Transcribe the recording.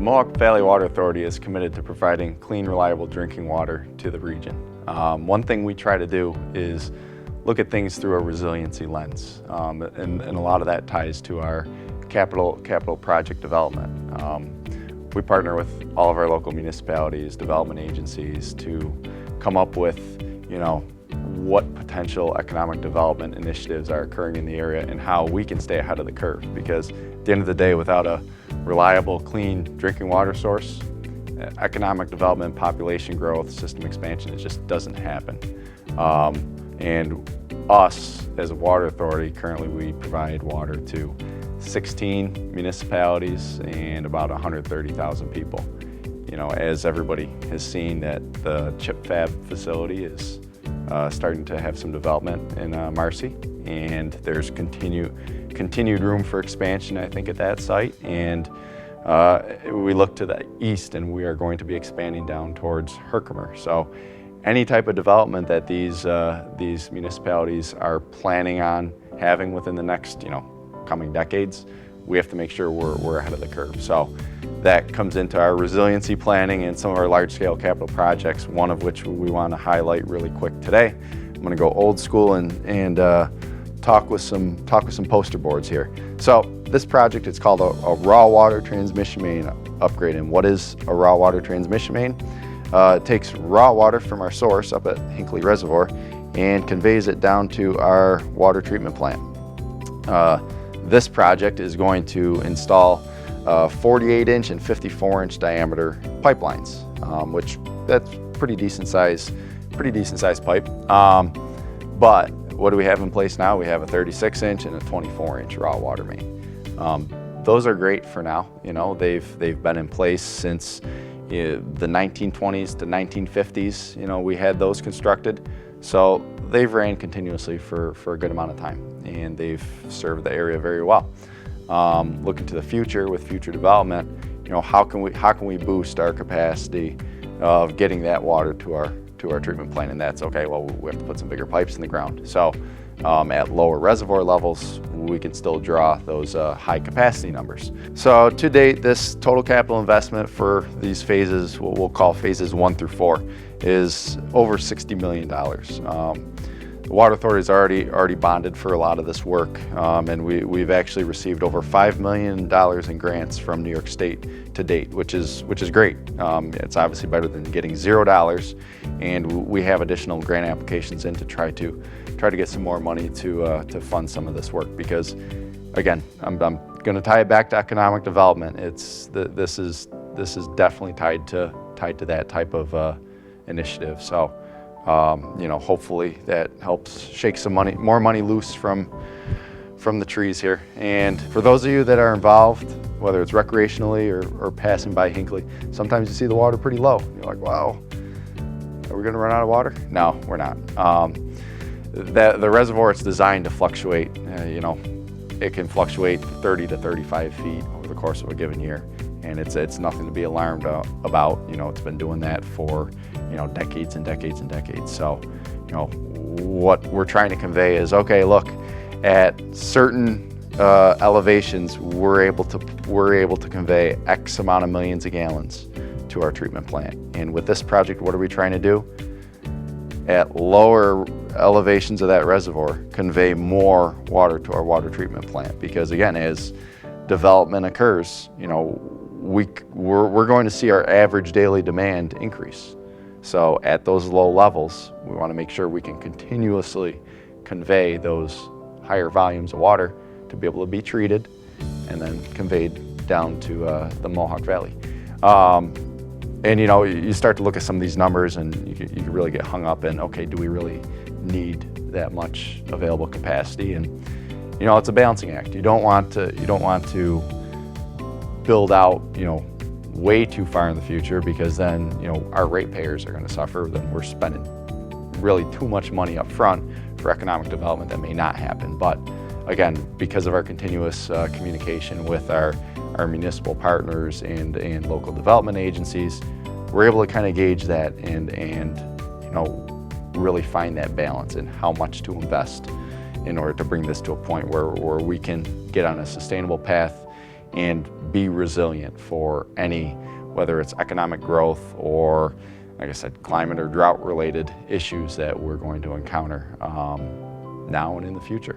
Mohawk Valley Water Authority is committed to providing clean, reliable drinking water to the region. One thing we try to do is look at things through a resiliency lens, and a lot of that ties to our capital project development. We partner with all of our local municipalities, development agencies to come up with, what potential economic development initiatives are occurring in the area and how we can stay ahead of the curve. Because at the end of the day, without a reliable, clean drinking water source, economic development, population growth, system expansion, it just doesn't happen. And us, as a water authority, currently we provide water to 16 municipalities and about 130,000 people. As everybody has seen, that the chip fab facility is starting to have some development in Marcy, and there's continued room for expansion, I think, at that site. And we look to the east, and we are going to be expanding down towards Herkimer. So any type of development that these municipalities are planning on having within the next coming decades, we have to make sure we're ahead of the curve. So that comes into our resiliency planning and some of our large-scale capital projects, one of which we want to highlight really quick today. I'm going to go old school and talk with some poster boards here. So this project, it's called a raw water transmission main upgrade. And what is a raw water transmission main? It takes raw water from our source up at Hinckley Reservoir and conveys it down to our water treatment plant. This project is going to install 48-inch and 54-inch diameter pipelines, which that's pretty decent size pipe. But what do we have in place now? We have a 36-inch and a 24-inch raw water main. Those are great for now. They've been in place since the 1920s to 1950s. We had those constructed, so they've ran continuously for a good amount of time, and they've served the area very well. Looking to the future with future development, how can we boost our capacity of getting that water to our treatment plant? And that's okay. Well, we have to put some bigger pipes in the ground. So at lower reservoir levels, we can still draw those high capacity numbers. So to date, this total capital investment for these phases, what we'll call phases 1 through 4, is over $60 million. The Water Authority is already bonded for a lot of this work, and we've actually received over $5 million in grants from New York State to date, which is great. It's obviously better than getting $0, and we have additional grant applications in to try to get some more money to fund some of this work. Because, again, I'm going to tie it back to economic development. This is definitely tied to that type of initiative. So. Hopefully that helps shake some more money loose from the trees here. And for those of you that are involved, whether it's recreationally or passing by Hinckley, sometimes you see the water pretty low. You're like, wow, are we gonna run out of water? No, we're not. The reservoir, it's designed to fluctuate. It can fluctuate 30 to 35 feet over the course of a given year. And it's nothing to be alarmed about. It's been doing that for decades and decades and decades. So what we're trying to convey is, okay, look, at certain elevations, we're able to convey X amount of millions of gallons to our treatment plant. And with this project, what are we trying to do? At lower elevations of that reservoir, convey more water to our water treatment plant. Because again, as development occurs, we're going to see our average daily demand increase. So at those low levels, we want to make sure we can continuously convey those higher volumes of water to be able to be treated and then conveyed down to the Mohawk Valley. And you start to look at some of these numbers, and you can really get hung up in, okay, do we really need that much available capacity? And it's a balancing act. You don't want to build out way too far in the future, because then our ratepayers are going to suffer. Then we're spending really too much money up front for economic development that may not happen. But again, because of our continuous communication with our municipal partners and local development agencies, we're able to kind of gauge that and really find that balance in how much to invest in order to bring this to a point where we can get on a sustainable path and be resilient for any, whether it's economic growth or, like I said, climate or drought related issues that we're going to encounter now and in the future.